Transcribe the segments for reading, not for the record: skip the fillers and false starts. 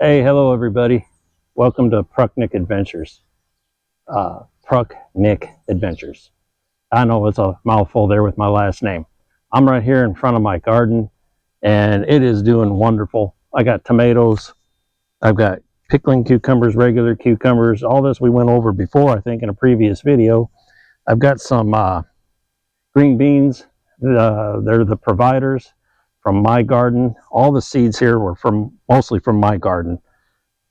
Hey, hello everybody. Welcome to Prucknick Adventures. Prucknick Adventures. I know it's a mouthful there with my last name. I'm right here in front of my garden and it is doing wonderful. I got tomatoes, I've got pickling cucumbers, regular cucumbers, all this we went over before, I think in a previous video. I've got some green beans. They're the providers from my garden. All the seeds here were mostly from my garden,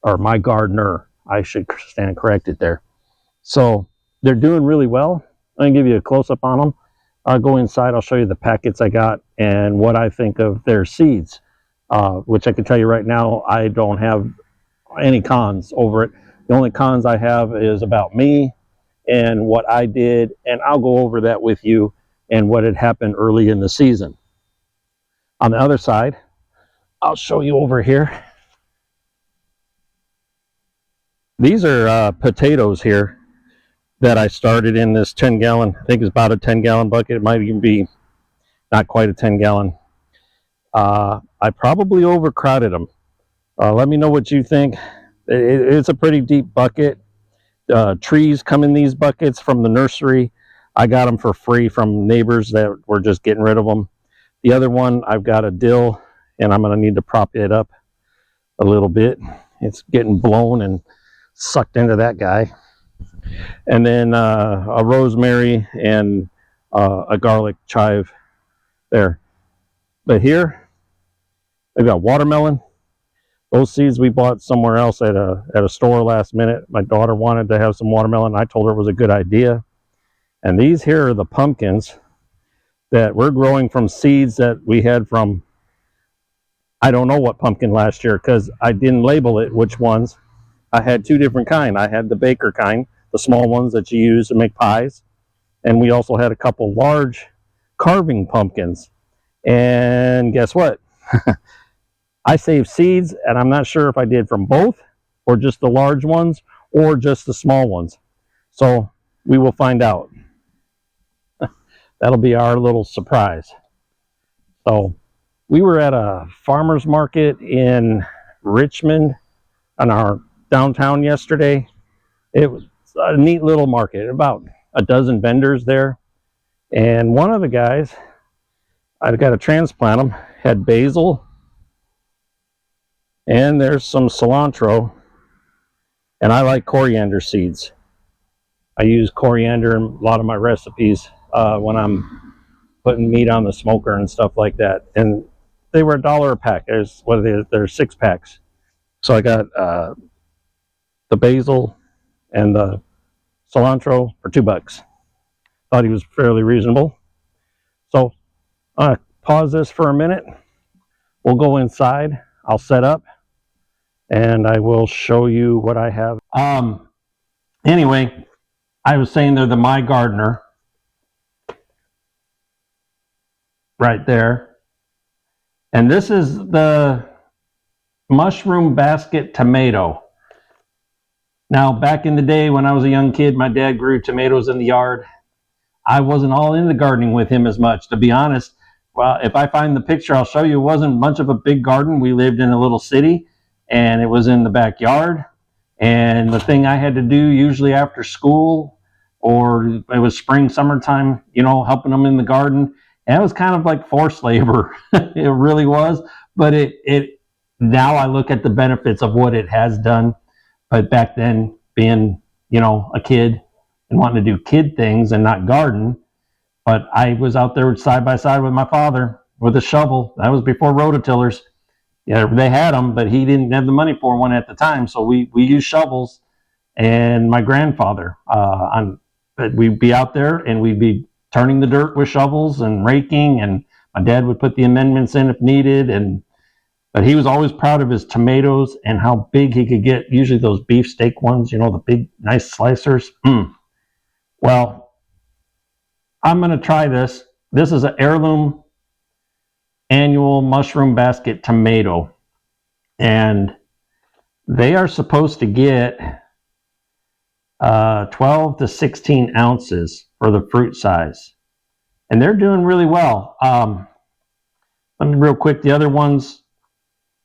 or my gardener. I should stand corrected there. So they're doing really well. I'm gonna give you a close-up on them. I'll go inside, I'll show you the packets I got and what I think of their seeds, which I can tell you right now, I don't have any cons over it. The only cons I have is about me and what I did, and I'll go over that with you and what had happened early in the season. On the other side, I'll show you over here. These are potatoes here that I started in this 10-gallon, I think it's about a 10-gallon bucket. It might even be not quite a 10-gallon. I probably overcrowded them. Let me know what you think. It's a pretty deep bucket. Trees come in these buckets from the nursery. I got them for free from neighbors that were just getting rid of them. The other one, I've got a dill, and I'm going to need to prop it up a little bit. It's getting blown and sucked into that guy. And then a rosemary and a garlic chive there. But here, I've got watermelon. Those seeds we bought somewhere else at a store last minute. My daughter wanted to have some watermelon. I told her it was a good idea. And these here are the pumpkins that we're growing from seeds that we had from, I don't know what pumpkin last year because I didn't label it which ones. I had two different kinds. I had the baker kind, the small ones that you use to make pies. And we also had a couple large carving pumpkins. And guess what? I saved seeds, and I'm not sure if I did from both or just the large ones or just the small ones. So we will find out. That'll be our little surprise. So we were at a farmer's market in Richmond on our downtown yesterday. It was a neat little market, about a dozen vendors there. And one of the guys, I've got to transplant them, had basil, and there's some cilantro, and I like coriander seeds. I use coriander in a lot of my recipes when I'm putting meat on the smoker and stuff like that. And they were $1 a pack. There's 6 packs. So I got the basil and the cilantro for $2. Thought he was fairly reasonable. So I'm gonna pause this for a minute. We'll go inside. I'll set up and I will show you what I have. Anyway, I was saying they're the My Gardener right there. And this is the mushroom basket tomato. Now, back in the day when I was a young kid, my dad grew tomatoes in the yard. I wasn't all into gardening with him as much, to be honest. Well, if I find the picture, I'll show you. It wasn't much of a big garden. We lived in a little city, and it was in the backyard. And the thing I had to do usually after school, or it was spring, summertime, you know, helping them in the garden. And it was kind of like forced labor. It really was. But now I look at the benefits of what it has done. But back then, being, you know, a kid and wanting to do kid things and not garden, but I was out there side by side with my father with a shovel. That was before rototillers. Yeah, they had them, but he didn't have the money for one at the time. So we used shovels. And my grandfather, we'd be out there and we'd be turning the dirt with shovels and raking. And my dad would put the amendments in if needed. But he was always proud of his tomatoes and how big he could get. Usually those beefsteak ones, you know, the big, nice slicers. Well, I'm going to try this. This is an heirloom annual mushroom basket tomato. And they are supposed to get 12 to 16 ounces for the fruit size. And they're doing really well. Let me real quick, the other ones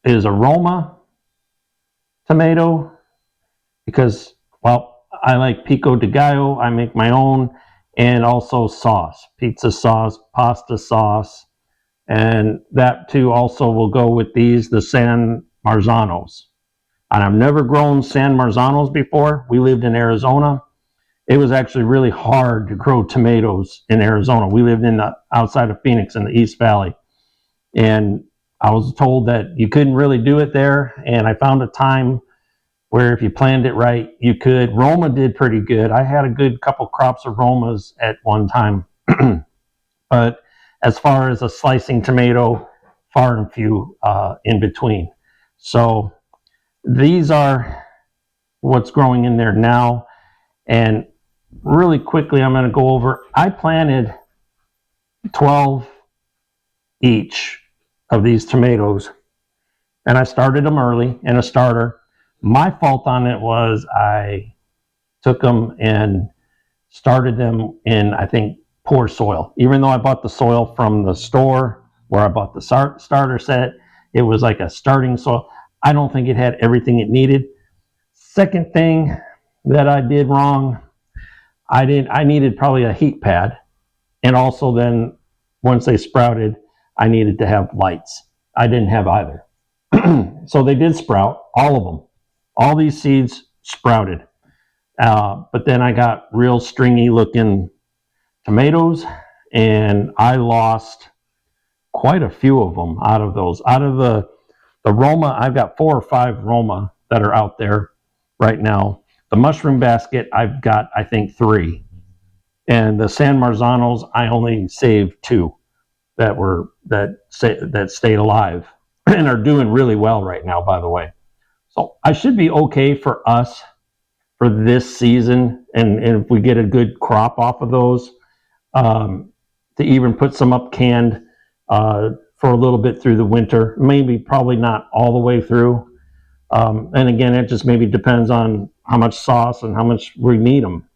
is Aroma, tomato because, well, I like pico de gallo. I make my own, and also sauce, pizza sauce, pasta sauce, and that too also will go with these, the San Marzanos. And I've never grown San Marzanos before. We lived in Arizona. It was actually really hard to grow tomatoes in Arizona. We lived in the outside of Phoenix in the East Valley. And I was told that you couldn't really do it there. And I found a time where if you planned it right, you could. Roma did pretty good. I had a good couple crops of Romas at one time. But as far as a slicing tomato, far and few in between. So these are what's growing in there now. And really quickly, I'm going to go over, I planted 12 each of these tomatoes, and I started them early in a starter. My fault on it was I took them and started them in, I think, poor soil. Even though I bought the soil from the store where I bought the starter set, it was like a starting soil. I don't think it had everything it needed. Second thing that I did wrong, I needed probably a heat pad, and also then once they sprouted, I needed to have lights. I didn't have either. So they did sprout, all of them. All these seeds sprouted. But then I got real stringy looking tomatoes, and I lost quite a few of them out of those. Out of the Roma, I've got 4 or 5 Roma that are out there right now. The mushroom basket, I've got, I think, 3. And the San Marzanos, I only saved 2 that stayed alive and are doing really well right now, by the way. So I should be okay for us for this season, and if we get a good crop off of those, to even put some up canned for a little bit through the winter. Maybe probably not all the way through. And again, it just maybe depends on how much sauce and how much we need them,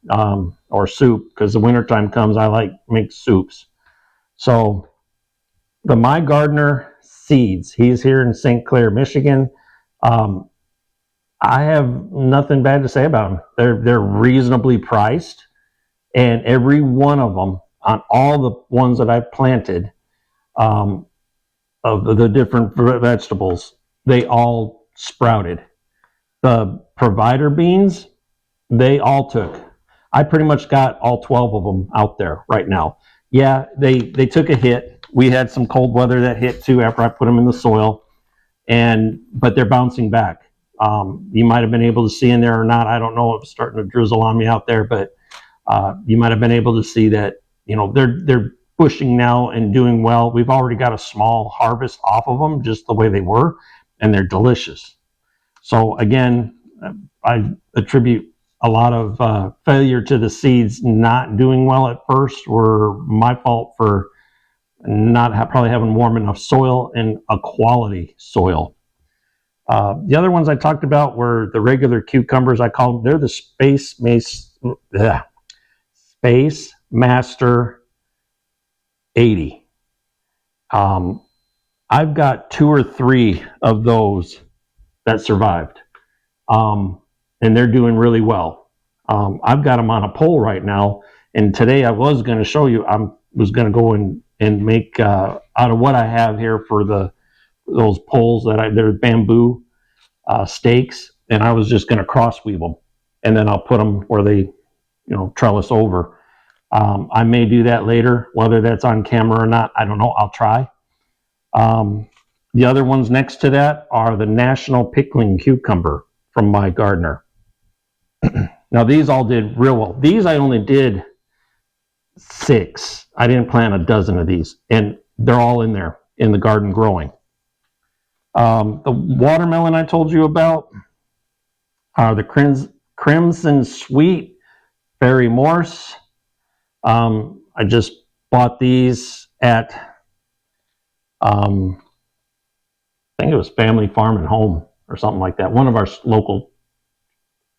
or soup, because the wintertime comes, I like make soups. So the My Gardener seeds, he's here in St. Clair, Michigan. I have nothing bad to say about them. They're reasonably priced, and every one of them, on all the ones that I've planted, of the different vegetables, they all sprouted. The provider beans, they all took. I pretty much got all 12 of them out there right now. Yeah, they took a hit. We had some cold weather that hit too after I put them in the soil, but they're bouncing back. You might have been able to see in there or not. I don't know if it's starting to drizzle on me out there, but you might have been able to see that, they're bushing now and doing well. We've already got a small harvest off of them, just the way they were, and they're delicious. So again, I attribute a lot of failure to the seeds not doing well at first, were my fault for not probably having warm enough soil and a quality soil. The other ones I talked about were the regular cucumbers. I call them, they're the Space Master 80. I've got 2 or 3 of those that survived, and they're doing really well. I've got them on a pole right now, and today I was going to show you, I was going to go and make out of what I have here for those poles they're bamboo stakes, and I was just going to cross weave them, and then I'll put them where they trellis over. I may do that later, whether that's on camera or not, I don't know. I'll try. The other ones next to that are the National Pickling Cucumber from My Gardener. Now these all did real well. These I only did 6. I didn't plant a dozen of these, and they're all in there in the garden growing. The watermelon I told you about are the Crimson Sweet Berry Morse. I just bought these at, I think it was Family Farm and Home or something like that. One of our local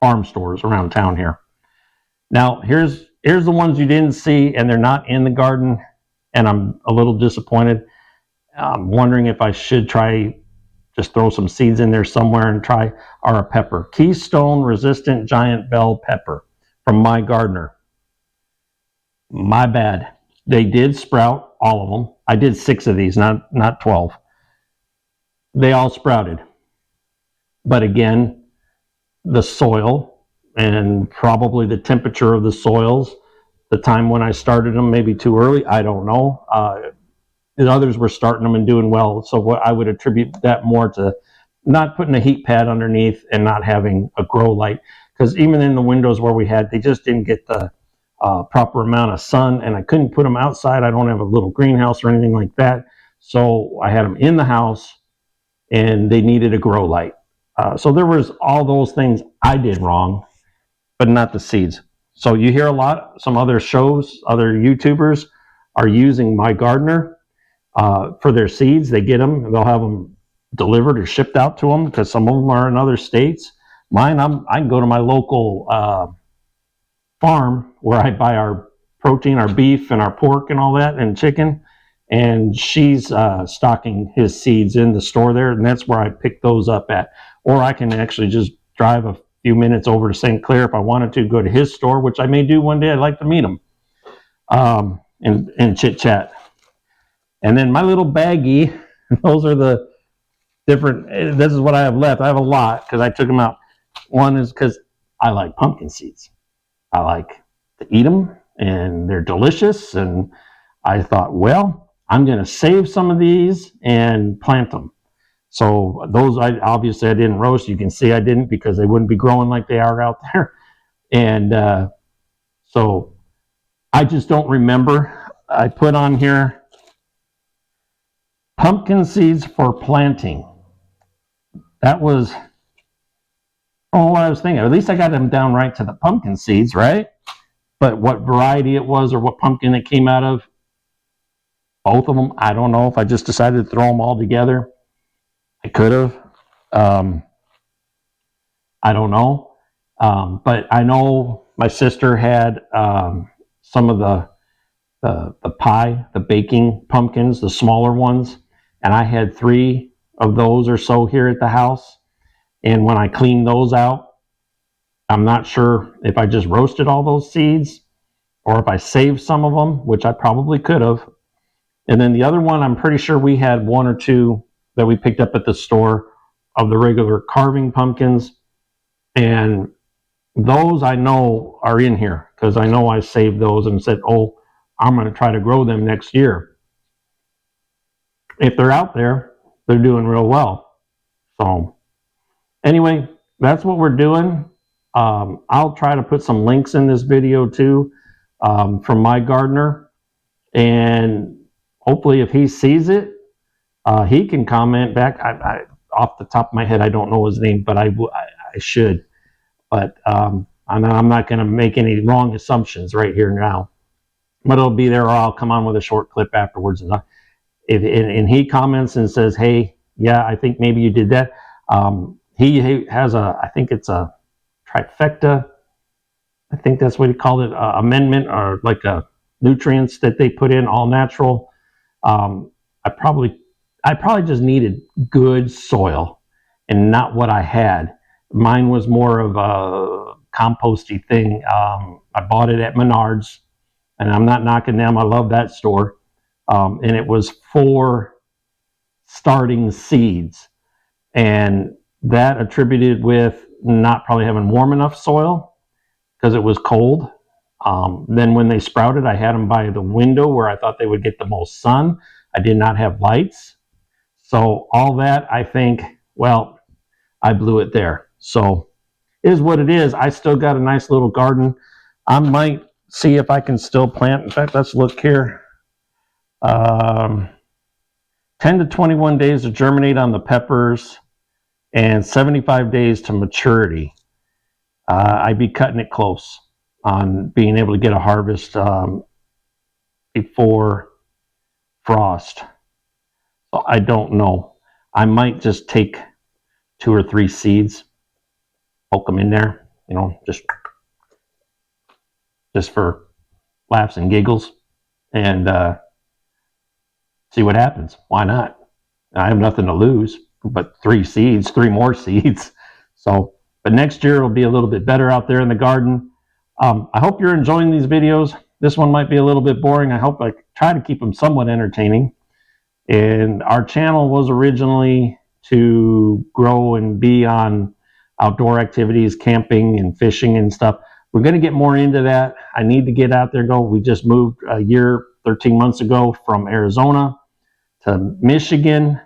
farm stores around town here. Now, here's the ones you didn't see, and they're not in the garden, and I'm a little disappointed. I'm wondering if I should try just throw some seeds in there somewhere and try, are a pepper. Keystone Resistant Giant Bell Pepper from My Gardener. My bad. They did sprout, all of them. I did 6 of these, not 12. They all sprouted. But again, the soil and probably the temperature of the soils, the time when I started them, maybe too early, I don't know. The others were starting them and doing well. So what I would attribute that more to not putting a heat pad underneath and not having a grow light. Because even in the windows where we had, they just didn't get the proper amount of sun, and I couldn't put them outside. I don't have a little greenhouse or anything like that. So I had them in the house, and they needed a grow light. So there was all those things I did wrong, but not the seeds. So you hear a lot, some other shows, other YouTubers are using My Gardener for their seeds. They get them, and they'll have them delivered or shipped out to them because some of them are in other states. Mine, I can go to my local farm where I buy our protein, our beef and our pork and all that, and chicken, and she's stocking his seeds in the store there, and that's where I pick those up at. Or I can actually just drive a few minutes over to St. Clair if I wanted to, go to his store, which I may do one day. I'd like to meet him and chit chat. And then my little baggie, those are the different, this is what I have left. I have a lot because I took them out. One is because I like pumpkin seeds. I like to eat them, and they're delicious. And I thought, well, I'm going to save some of these and plant them. So those, obviously I didn't roast. You can see I didn't, because they wouldn't be growing like they are out there. And so I just don't remember. I put on here pumpkin seeds for planting. That was what I was thinking. At least I got them down right to the pumpkin seeds, right? But what variety it was or what pumpkin it came out of, both of them, I don't know. If I just decided to throw them all together, I could have. I don't know. But I know my sister had some of the pie, the baking pumpkins, the smaller ones, and I had 3 of those or so here at the house. And when I cleaned those out, I'm not sure if I just roasted all those seeds or if I saved some of them, which I probably could have. And then the other one, I'm pretty sure we had 1 or 2 that we picked up at the store of the regular carving pumpkins. And those I know are in here because I know I saved those and said, oh, I'm going to try to grow them next year. If they're out there, they're doing real well. So anyway, that's what we're doing. I'll try to put some links in this video too from My Gardener. And hopefully if he sees it, he can comment back. I off the top of my head, I don't know his name, but I should. But I'm not going to make any wrong assumptions right here now. But it'll be there, or I'll come on with a short clip afterwards. And he comments and says, hey, yeah, I think maybe you did that. He has I think it's a trifecta. I think that's what he called it, amendment, or like a nutrients that they put in, all natural. I probably just needed good soil and not what I had. Mine was more of a composty thing. I bought it at Menards, and I'm not knocking them. I love that store. And it was for starting seeds. And that attributed with not probably having warm enough soil because it was cold. Then when they sprouted, I had them by the window where I thought they would get the most sun. I did not have lights. So all that, I think, well, I blew it there. So it is what it is. I still got a nice little garden. I might see if I can still plant. In fact, let's look here. 10 to 21 days to germinate on the peppers and 75 days to maturity. I'd be cutting it close on being able to get a harvest before frost. So I don't know. I might just take 2 or 3 seeds, poke them in there, just for laughs and giggles, and see what happens. Why not? I have nothing to lose. but 3 more seeds. So, but next year it'll be a little bit better out there in the garden. I hope you're enjoying these videos. This one might be a little bit boring. I hope I try to keep them somewhat entertaining. And our channel was originally to grow and be on outdoor activities, camping and fishing and stuff. We're going to get more into that. I need to get out there and go. We just moved a year, 13 months ago from Arizona to Michigan.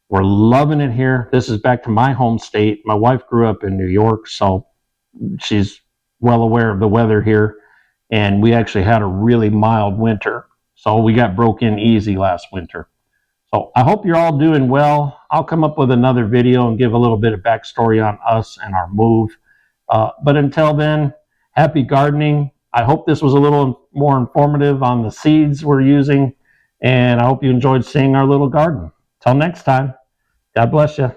We're loving it here. This is back to my home state. My wife grew up in New York, so she's well aware of the weather here. And we actually had a really mild winter. So we got broke in easy last winter. So I hope you're all doing well. I'll come up with another video and give a little bit of backstory on us and our move. But until then, happy gardening. I hope this was a little more informative on the seeds we're using. And I hope you enjoyed seeing our little garden. Till next time, God bless you.